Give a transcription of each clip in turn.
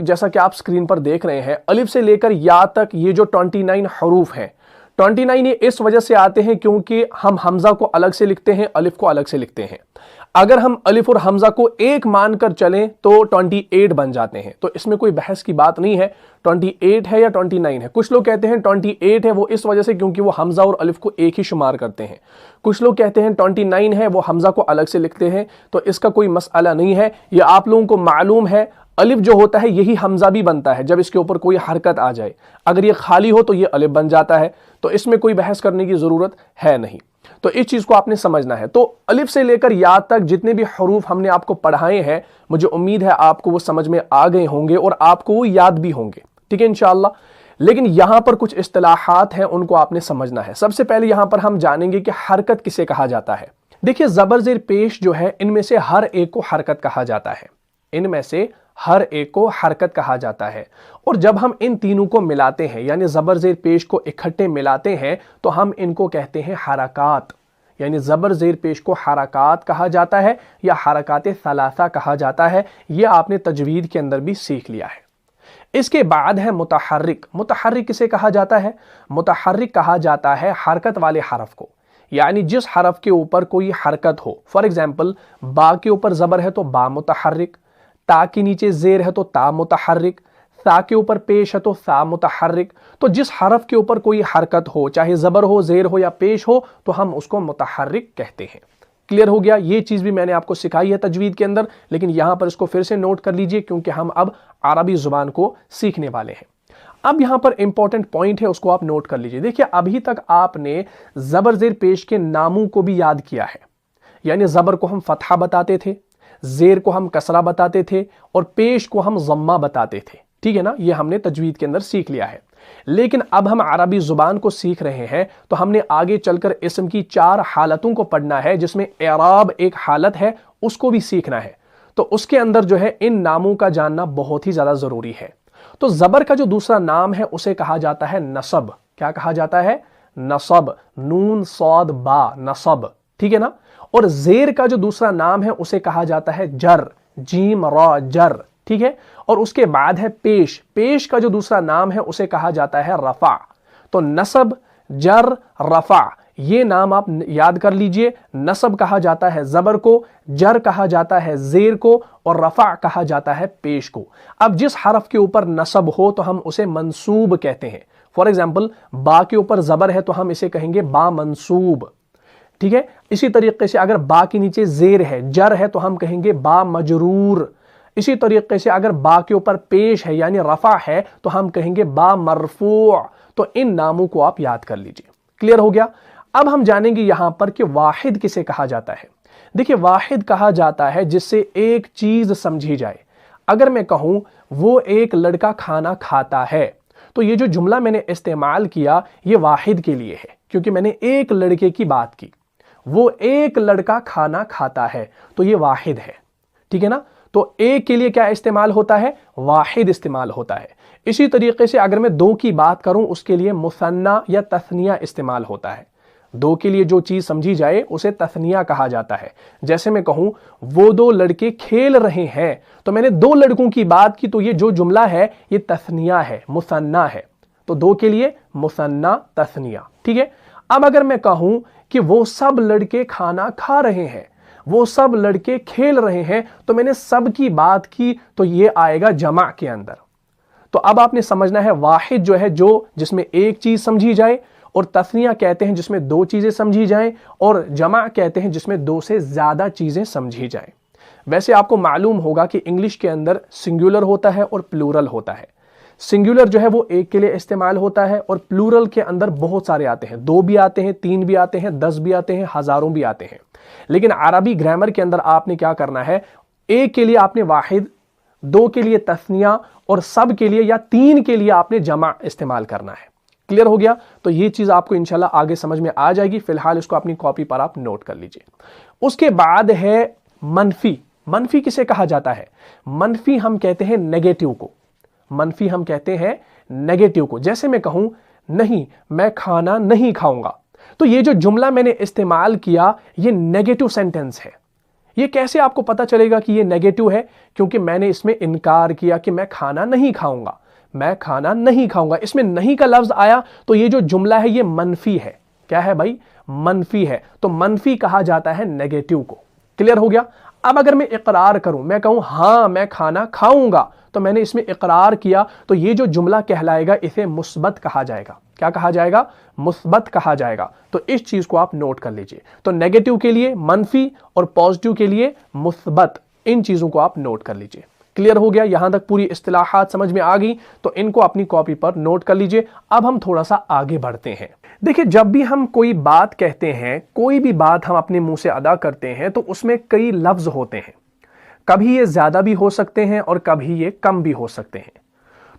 जैसा कि आप स्क्रीन पर देख रहे हैं, अलिफ से लेकर या तक ये जो 29 हरूफ हैं, 29 ये इस वजह से आते हैं क्योंकि हम हमजा को अलग से लिखते हैं, अलिफ को अलग से लिखते हैं। अगर हम अलिफ और हमजा को एक मानकर चलें तो 28 बन जाते हैं। तो इसमें कोई बहस की बात नहीं है 28 है या 29 है। कुछ लोग कहते हैं 28 है, वो इस वजह से क्योंकि वो हमजा और अलिफ को एक ही शुमार करते हैं। कुछ लोग कहते हैं 29 है, वो हमजा को अलग से लिखते हैं। तो इसका कोई मसला नहीं है, ये आप लोगों को मालूम है। अलिफ जो होता है यही हमजा भी बनता है जब इसके ऊपर कोई हरकत आ जाए। अगर ये खाली हो तो ये अलिफ बन जाता है। तो इसमें कोई बहस करने की जरूरत है नहीं। तो इस चीज को आपने समझना है। तो अलिफ से लेकर या तक जितने भी हरूफ हमने आपको पढ़ाए हैं, मुझे उम्मीद है आपको वो समझ में आ गए होंगे और आपको वो याद भी होंगे, ठीक है इंशाअल्लाह। लेकिन यहां पर कुछ इस्तिलाहात हैं, उनको आपने समझना है। सबसे पहले यहां पर हम जानेंगे कि हरकत किसे कहा जाता है। देखिए, ज़बर ज़ेर पेश जो है, इनमें से हर एक को हरकत कहा जाता है। इनमें से हर एक को हरकत कहा जाता है। और जब हम इन तीनों को मिलाते हैं, यानी ज़बर ज़ेर पेश को इकट्ठे मिलाते हैं, तो हम इनको कहते हैं हरकात। यानी ज़बर ज़ेर पेश को हरकात कहा जाता है या हरकात सलासा कहा जाता है। यह आपने तजवीद के अंदर भी सीख लिया है। इसके बाद है मुतहर्रिक। मुतहर्रिक किसे कहा जाता है? मुतहर्रिक कहा जाता है हरकत वाले हरफ को, यानी जिस हरफ के ऊपर कोई हरकत हो। फॉर एग्जाम्पल, बा के ऊपर ज़बर है तो बा मुतहर्रिक, ता के नीचे ज़ेर है तो ता मुतहर्रिक, सा के ऊपर पेश है तो सा मुतहर्रिक। तो जिस हरफ के ऊपर कोई हरकत हो, चाहे ज़बर हो, ज़ेर हो या पेश हो, तो हम उसको मुतहर्रिक कहते हैं। क्लियर हो गया? ये चीज़ भी मैंने आपको सिखाई है तजवीद के अंदर, लेकिन यहां पर इसको फिर से नोट कर लीजिए क्योंकि हम अब अरबी ज़ुबान को सीखने वाले हैं। अब यहां पर इंपॉर्टेंट पॉइंट है, उसको आप नोट कर लीजिए। देखिए, अभी तक आपने ज़बर ज़ेर पेश के नामों को भी याद किया है। यानी ज़बर को हम फतहा बताते थे, ज़ेर को हम कसरा बताते थे और पेश को हम ज़म्मा बताते थे, ठीक है ना। ये हमने तजवीद के अंदर सीख लिया है। लेकिन अब हम अरबी ज़ुबान को सीख रहे हैं, तो हमने आगे चलकर इस्म की 4 हालतों को पढ़ना है, जिसमें एराब एक हालत है, उसको भी सीखना है। तो उसके अंदर जो है इन नामों का जानना बहुत ही ज़्यादा ज़रूरी है। तो ज़बर का जो दूसरा नाम है उसे कहा जाता है नसब। क्या कहा जाता है? नसब। नून सौद बा, नसब, ठीक है ना। और ज़ेर का जो दूसरा नाम है उसे कहा जाता है जर, जीम रा, जर, ठीक है। और उसके बाद है पेश। पेश का जो दूसरा नाम है उसे कहा जाता है रफा। तो नसब, जर, रफा, ये नाम आप याद कर लीजिए। नसब कहा जाता है ज़बर को, जर कहा जाता है ज़ेर को और रफा कहा जाता है पेश को। अब जिस हरफ के ऊपर नसब हो तो हम उसे मंसूब कहते हैं। फॉर एग्जाम्पल, बा के ऊपर ज़बर है तो हम इसे कहेंगे बा मंसूब, ठीक है। इसी तरीके से अगर बा के नीचे ज़ेर है, जर है, तो हम कहेंगे बा मजरूर। इसी तरीके से अगर बा के ऊपर पेश है यानी रफा है तो हम कहेंगे बा मरफू। तो इन नामों को आप याद कर लीजिए। क्लियर हो गया? अब हम जानेंगे यहां पर कि वाहिद किसे कहा जाता है। देखिए, वाहिद कहा जाता है जिससे एक चीज समझी जाए। अगर मैं कहूं वो एक लड़का खाना खाता है, तो ये जो जुमला मैंने इस्तेमाल किया ये वाहिद के लिए है, क्योंकि मैंने एक लड़के की बात की। वो एक लड़का खाना खाता है, तो ये वाहिद है, ठीक है ना। तो एक के लिए क्या इस्तेमाल होता है? वाहिद इस्तेमाल होता है। इसी तरीके से अगर मैं दो की बात करूं उसके लिए मुसन्ना या तस्निया इस्तेमाल होता है। दो के लिए जो चीज समझी जाए उसे तस्निया कहा जाता है। जैसे मैं कहूं वो 2 लड़के खेल रहे हैं, तो मैंने 2 लड़कों की बात की, तो ये जो जुमला है ये तस्निया है, मुसन्ना है। तो 2 के लिए मुसन्ना, तस्निया, ठीक है। अब अगर मैं कहूं कि वो सब लड़के खाना खा रहे हैं, वो सब लड़के खेल रहे हैं, तो मैंने सब की बात की, तो ये आएगा जमा के अंदर। तो अब आपने समझना है वाहिद जो है जो जिसमें एक चीज समझी जाए, और तस्निया कहते हैं जिसमें 2 चीजें समझी जाएं, और जमा कहते हैं जिसमें 2 से ज्यादा चीजें समझी जाएं। वैसे आपको मालूम होगा कि इंग्लिश के अंदर सिंगुलर होता है और प्लूरल होता है। सिंगुलर जो है वो एक के लिए इस्तेमाल होता है और प्लूरल के अंदर बहुत सारे आते हैं, 2 भी आते हैं, 3 भी आते हैं, 10 भी आते हैं, हजारों भी आते हैं। लेकिन अरबी ग्रामर के अंदर आपने क्या करना है, एक के लिए आपने वाहिद, 2 के लिए तस्निया और सब के लिए या 3 के लिए आपने जमा इस्तेमाल करना है। क्लियर हो गया? तो ये चीज आपको इंशाल्लाह आगे समझ में आ जाएगी। फिलहाल इसको अपनी कॉपी पर आप नोट कर लीजिए। उसके बाद है मनफी। मनफी किसे कहा जाता है? मनफी हम कहते हैं नेगेटिव को। मनफी हम कहते हैं नेगेटिव को। जैसे मैं कहूं नहीं, मैं खाना नहीं खाऊंगा, तो ये जो जुमला मैंने इस्तेमाल किया ये नेगेटिव सेंटेंस है। یہ کیسے آپ کو پتا چلے گا کہ یہ نیگیٹو ہے؟ کیونکہ میں نے اس میں انکار کیا کہ میں کھانا نہیں کھاؤں گا، میں کھانا نہیں کھاؤں گا، اس میں نہیں کا لفظ آیا تو یہ جو جملہ ہے یہ منفی ہے۔ کیا ہے بھائی؟ منفی ہے، تو منفی کہا جاتا ہے نیگیٹو کو۔ کلیئر ہو گیا؟ اب اگر میں اقرار کروں، میں کہوں ہاں میں کھانا کھاؤں گا، تو میں نے اس میں اقرار کیا، تو یہ جو جملہ کہلائے گا اسے مثبت کہا جائے گا۔ کیا کہا جائے گا؟ مثبت کہا جائے گا۔ تو اس چیز کو آپ نوٹ کر لیجئے۔ تو نیگیٹو کے لیے منفی اور پازیٹیو کے لیے مثبت، ان چیزوں کو آپ نوٹ کر لیجئے۔ کلیئر ہو گیا؟ یہاں تک پوری اصطلاحات سمجھ میں آ گئی، تو ان کو اپنی کاپی پر نوٹ کر لیجئے۔ اب ہم تھوڑا سا آگے بڑھتے ہیں۔ دیکھیں، جب بھی ہم کوئی بات کہتے ہیں، کوئی بھی بات ہم اپنے منہ سے ادا کرتے ہیں، تو اس میں کئی لفظ ہوتے ہیں۔ کبھی یہ زیادہ بھی ہو سکتے ہیں اور کبھی یہ کم بھی ہو سکتے ہیں۔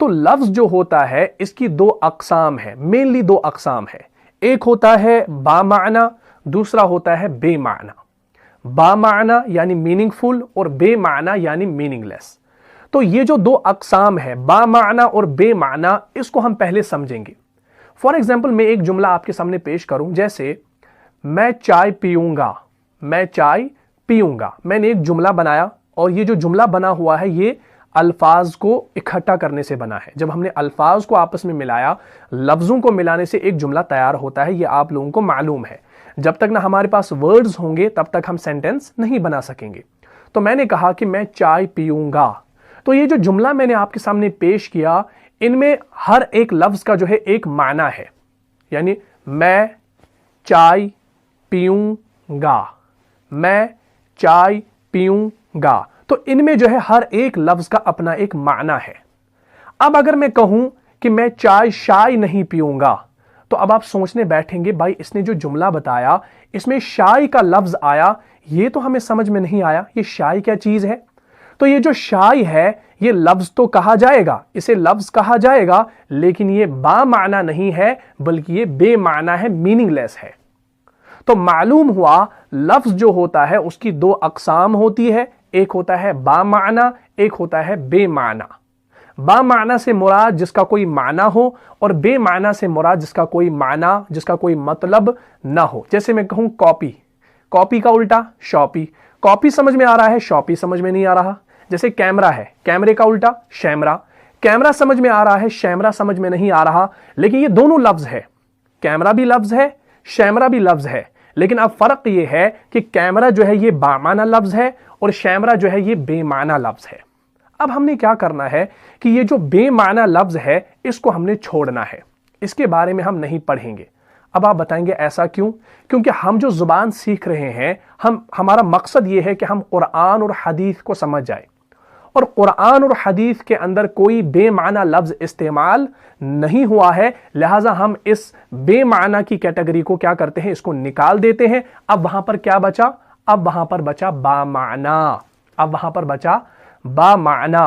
تو لفظ جو ہوتا ہے اس کی دو اقسام ہے، مینلی دو اقسام ہے۔ ایک ہوتا ہے با معنی، دوسرا ہوتا ہے بے معنی۔ با معنی یعنی میننگ فل اور بے معنی یعنی میننگ لیس۔ تو یہ جو دو اقسام ہے، با معنی اور بے معنی، اس کو ہم پہلے سمجھیں گے۔ فار ایگزامپل میں ایک جملہ آپ کے سامنے پیش کروں، جیسے میں چائے پیوں گا، میں چائے پیوں گا۔ میں نے ایک جملہ بنایا، اور یہ جو جملہ بنا ہوا ہے یہ الفاظ کو اکٹھا کرنے سے بنا ہے۔ جب ہم نے الفاظ کو آپس میں ملایا، لفظوں کو ملانے سے ایک جملہ تیار ہوتا ہے، یہ آپ لوگوں کو معلوم ہے۔ جب تک نہ ہمارے پاس ورڈز ہوں گے تب تک ہم سینٹنس نہیں بنا سکیں گے۔ تو میں نے کہا کہ میں چائے پیوں گا، تو یہ جو جملہ میں نے آپ کے سامنے پیش کیا، ان میں ہر ایک لفظ کا جو ہے ایک معنی ہے، یعنی میں چائے پیوں گا، میں چائے پیوں گا، تو ان میں جو ہے ہر ایک لفظ کا اپنا ایک معنی ہے۔ اب اگر میں کہوں کہ میں چائے شائے نہیں پیوں گا، تو اب آپ سوچنے بیٹھیں گے بھائی اس نے جو جملہ بتایا اس میں شائے کا لفظ آیا، یہ تو ہمیں سمجھ میں نہیں آیا، یہ شائے کیا چیز ہے؟ تو یہ جو شائے ہے یہ لفظ تو کہا جائے گا، اسے لفظ کہا جائے گا، لیکن یہ با معنی نہیں ہے بلکہ یہ بے معنی ہے، میننگ لیس ہے۔ تو معلوم ہوا لفظ جو ہوتا ہے اس کی دو اقسام ہوتی ہے، ایک ہوتا ہے با معنی، ایک ہوتا ہے بے معنی۔ با معنی سے مراد جس کا کوئی معنی ہو، اور بے معنی سے مراد جس کا کوئی معنی، جس کا کوئی مطلب نہ ہو۔ جیسے میں کہوں کاپی، کاپی کا الٹا شاپی، کاپی سمجھ میں آ رہا ہے، شاپی سمجھ میں نہیں آ رہا۔ جیسے کیمرہ ہے، کیمرے کا الٹا شیمرا، کیمرہ سمجھ میں آ رہا ہے، شیمرا سمجھ میں نہیں آ رہا، لیکن یہ دونوں لفظ ہے، کیمرہ بھی لفظ ہے، شیمرا بھی لفظ ہے، لیکن اب فرق یہ ہے کہ کیمرہ جو ہے یہ با معنی لفظ ہے اور شیمرا جو ہے یہ بے معنی لفظ ہے۔ اب ہم نے کیا کرنا ہے کہ یہ جو بے معنی لفظ ہے اس کو ہم نے چھوڑنا ہے، اس کے بارے میں ہم نہیں پڑھیں گے۔ اب آپ بتائیں گے ایسا کیوں؟ کیونکہ ہم جو زبان سیکھ رہے ہیں، ہمارا مقصد یہ ہے کہ ہم قرآن اور حدیث کو سمجھ جائیں، اور قرآن اور حدیث کے اندر کوئی بے معنی لفظ استعمال نہیں ہوا ہے، لہٰذا ہم اس بے معنی کی کیٹیگری کو کیا کرتے ہیں، اس کو نکال دیتے ہیں۔ اب وہاں پر کیا بچا؟ اب وہاں پر بچا با معنی، اب وہاں پر بچا با معنی،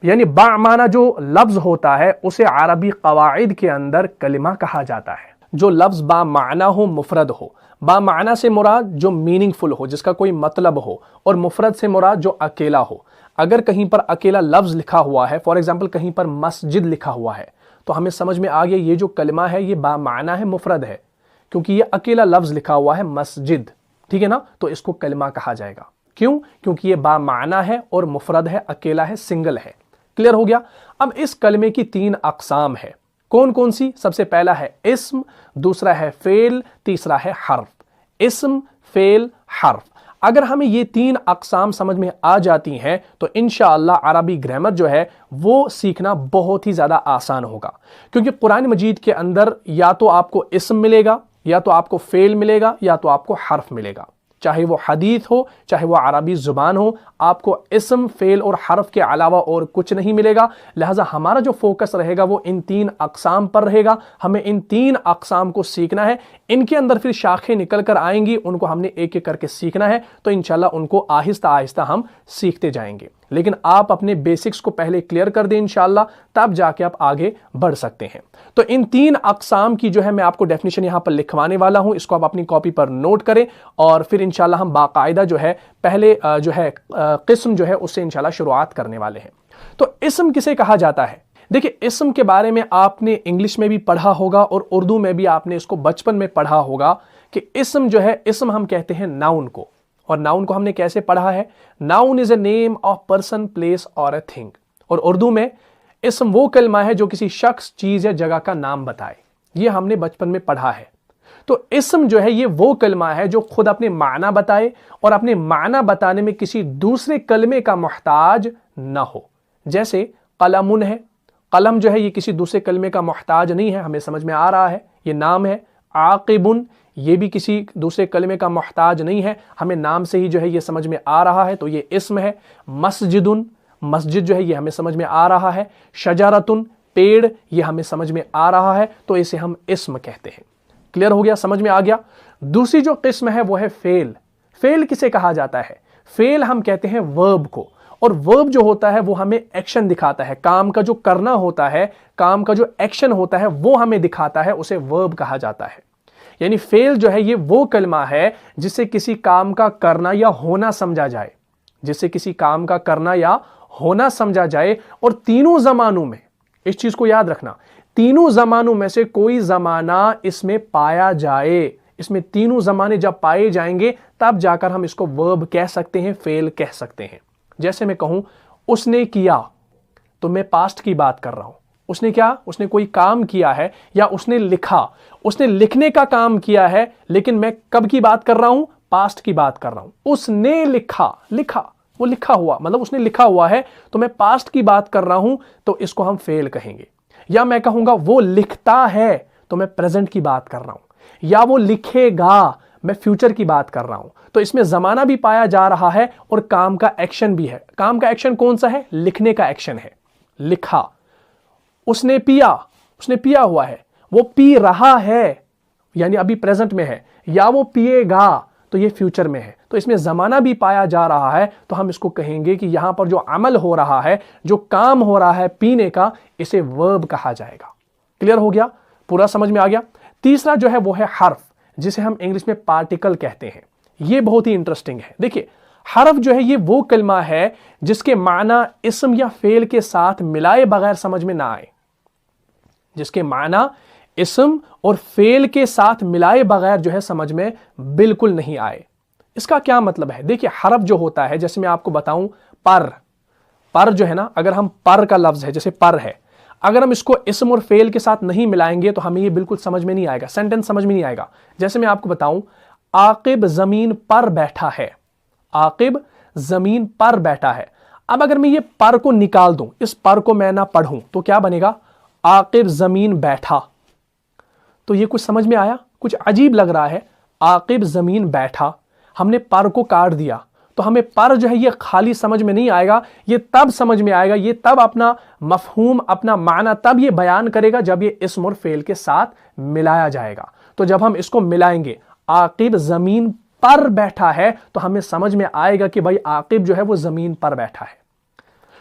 یعنی با معنی جو لفظ ہوتا ہے اسے عربی قواعد کے اندر کلمہ کہا جاتا ہے۔ جو لفظ با معنی ہو، مفرد ہو، با معنی سے مراد جو میننگ فل ہو، جس کا کوئی مطلب ہو، اور مفرد سے مراد جو اکیلا ہو۔ اگر کہیں پر اکیلا لفظ لکھا ہوا ہے، فار ایگزامپل کہیں پر مسجد لکھا ہوا ہے، تو ہمیں سمجھ میں آ گیا یہ جو کلمہ ہے یہ با معنی ہے، مفرد ہے، کیونکہ یہ اکیلا لفظ لکھا ہوا ہے مسجد، ٹھیک ہے نا؟ تو اس کو کلمہ کہا جائے گا۔ کیوں؟ کیونکہ یہ با معنی ہے اور مفرد ہے، اکیلا ہے، سنگل ہے۔ کلیئر ہو گیا؟ اب اس کلمے کی تین اقسام ہے، کون کون سی؟ سب سے پہلا ہے اسم، دوسرا ہے فعل، تیسرا ہے حرف۔ اسم، فعل، حرف۔ اگر ہمیں یہ تین اقسام سمجھ میں آ جاتی ہیں تو انشاءاللہ عربی گرامر جو ہے وہ سیکھنا بہت ہی زیادہ آسان ہوگا، کیونکہ قرآن مجید کے اندر یا تو آپ کو اسم ملے گا، یا تو آپ کو فعل ملے گا، یا تو آپ کو حرف ملے گا۔ چاہے وہ حدیث ہو، چاہے وہ عربی زبان ہو، آپ کو اسم، فعل اور حرف کے علاوہ اور کچھ نہیں ملے گا۔ لہٰذا ہمارا جو فوکس رہے گا وہ ان تین اقسام پر رہے گا، ہمیں ان تین اقسام کو سیکھنا ہے۔ ان کے اندر پھر شاخیں نکل کر آئیں گی، ان کو ہم نے ایک ایک کر کے سیکھنا ہے، تو انشاءاللہ ان کو آہستہ آہستہ ہم سیکھتے جائیں گے۔ لیکن آپ اپنے بیسکس کو پہلے کلیئر کر دیں انشاءاللہ، تب جا کے آپ آگے بڑھ سکتے ہیں۔ تو ان تین اقسام کی جو ہے میں آپ کو ڈیفینیشن یہاں پر لکھوانے والا ہوں، اس کو آپ اپنی کاپی پر نوٹ کریں، اور پھر انشاءاللہ ہم باقاعدہ جو ہے پہلے جو ہے قسم جو ہے اس سے انشاءاللہ شروعات کرنے والے ہیں۔ تو اسم کسے کہا جاتا ہے؟ دیکھیں، اسم کے بارے میں آپ نے انگلش میں بھی پڑھا ہوگا اور اردو میں بھی آپ نے اس کو بچپن میں پڑھا ہوگا کہ اسم جو ہے، اسم ہم کہتے ہیں ناؤن کو، اور नाउन को हमने कैसे पढ़ा है? Noun is a name of person, place और ए थिंग। और उर्दू में इस्म वो कलमा है जो किसी शख्स, चीज या जगह का नाम बताए। ये हमने बचपन में पढ़ा है। तो इस्म जो है ये वो कलमा है जो खुद अपने माना बताए और अपने माना बताने में किसी दूसरे कलमे का मोहताज ना हो। जैसे कलमुन है, कलम जो है ये किसी दूसरे कलमे का मोहताज नहीं है, हमें समझ में आ रहा है, ये नाम है। आकिबुन ये भी किसी दूसरे कलमे का मोहताज नहीं है, हमें नाम से ही जो है ये समझ में आ रहा है, तो ये इस्म है। मस्जिदुन, मस्जिद जो है ये हमें समझ में आ रहा है। शजरतुन पेड़, ये हमें समझ में आ रहा है, तो इसे हम इस्म कहते हैं। क्लियर हो गया, समझ में आ गया। दूसरी जो किस्म है वो है फेल। फेल किसे कहा जाता है? फेल हम कहते हैं वर्ब को, और वर्ब जो होता है वो हमें एक्शन दिखाता है, काम का जो करना होता है, काम का जो एक्शन होता है वो हमें दिखाता है, उसे वर्ब कहा जाता है। यानी फेल जो है ये वो कलमा है जिससे किसी काम का करना या होना समझा जाए, जिससे किसी काम का करना या होना समझा जाए। और तीनों जमानों में, इस चीज को याद रखना, तीनों जमानों में से कोई जमाना इसमें पाया जाए, इसमें तीनों जमाने जब पाए जाएंगे तब जाकर हम इसको वर्ब कह सकते हैं, फेल कह सकते हैं। जैसे मैं कहूं उसने किया, तो मैं पास्ट की बात कर रहा हूं। उसने क्या? उसने कोई काम किया है, या उसने लिखा, उसने लिखने का काम किया है, लेकिन मैं कब की बात कर रहा हूं? पास्ट की बात कर रहा हूं। उसने लिखा, लिखा वो लिखा हुआ, मतलब उसने लिखा हुआ है, तो मैं पास्ट की बात कर रहा हूं, तो इसको हम फेल कहेंगे। या मैं कहूंगा वो लिखता है, तो मैं प्रेजेंट की बात कर रहा हूं। या वो लिखेगा, मैं फ्यूचर की बात कर रहा हूं। तो इसमें जमाना भी पाया जा रहा है और काम का एक्शन भी है। काम का एक्शन कौन सा है? लिखने का एक्शन है, लिखा। उसने पिया, उसने पिया हुआ है, वो पी रहा है, यानी अभी प्रेजेंट में है। या वो पिएगा, तो ये फ्यूचर में है। तो इसमें जमाना भी पाया जा रहा है, तो हम इसको कहेंगे कि यहां पर जो अमल हो रहा है, जो काम हो रहा है पीने का, इसे वर्ब कहा जाएगा। क्लियर हो गया? पूरा समझ में आ गया? तीसरा जो है वो है हर्फ, जिसे हम इंग्लिश में पार्टिकल कहते हैं। ये बहुत ही इंटरेस्टिंग है। देखिए, हर्फ जो है ये वो कलमा है जिसके माना इस्म या फेल के साथ मिलाए बगैर समझ में ना आए, जिसके माना इस्म और फेल के साथ मिलाए बगैर जो है समझ में बिल्कुल नहीं आए। इसका क्या मतलब है? देखिए, हरफ जो होता है, जैसे मैं आपको बताऊं, पर जो है ना, अगर हम पर का लफ्ज है, जैसे पर है, अगर हम इसको इस्म और फेल के साथ नहीं मिलाएंगे तो हमें ये बिल्कुल समझ में नहीं आएगा, सेंटेंस समझ में नहीं आएगा। जैसे मैं आपको बताऊं, आकिब जमीन पर बैठा है, आकिब जमीन पर बैठा है। अब अगर मैं ये पर को निकाल दूं, इस पर को मैं ना पढ़ूं, तो क्या बनेगा? आकिब जमीन बैठा। तो ये कुछ समझ में आया? कुछ अजीब लग रहा है। आकिब जमीन बैठा, हमने पर को काट दिया, तो हमें पर जो है ये खाली समझ में नहीं आएगा। ये तब समझ में आएगा, ये तब अपना मफहूम, अपना माना तब ये बयान करेगा जब ये इस्म और फेल के साथ मिलाया जाएगा। तो जब हम इसको मिलाएंगे, आकिब जमीन पर बैठा है, तो हमें समझ में आएगा कि भाई आकिब जो है वो जमीन पर बैठा है।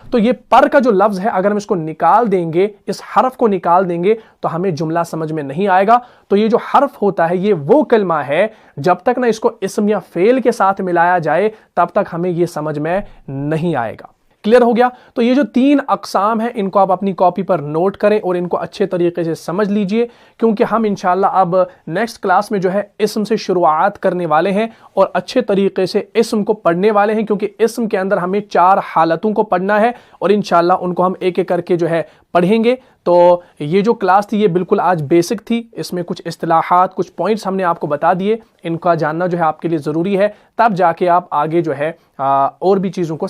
तो ये पर का जो लफ्ज है, अगर हम इसको निकाल देंगे, इस हरफ को निकाल देंगे, तो हमें जुमला समझ में नहीं आएगा। तो ये जो हरफ होता है ये वो कलमा है, जब तक ना इसको इस्म या फेल के साथ मिलाया जाए तब तक हमें ये समझ में नहीं आएगा। क्लियर हो गया? तो ये जो 3 अक़साम हैं, इनको आप अपनी कॉपी पर नोट करें और इनको अच्छे तरीके से समझ लीजिए, क्योंकि हम इंशाल्लाह अब नेक्स्ट क्लास में जो है इस्म से शुरुआत करने वाले हैं और अच्छे तरीके से इस्म को पढ़ने वाले हैं, क्योंकि इस्म के अंदर हमें 4 हालतों को पढ़ना है और इंशाल्लाह उनको हम एक एक करके जो है पढ़ेंगे। तो ये जो क्लास थी ये बिल्कुल आज बेसिक थी, इसमें कुछ इस्तिलाहात, कुछ पॉइंट्स हमने आपको बता दिए, इनका जानना जो है आपके लिए ज़रूरी है, तब जाके आप आगे जो है और भी चीज़ों को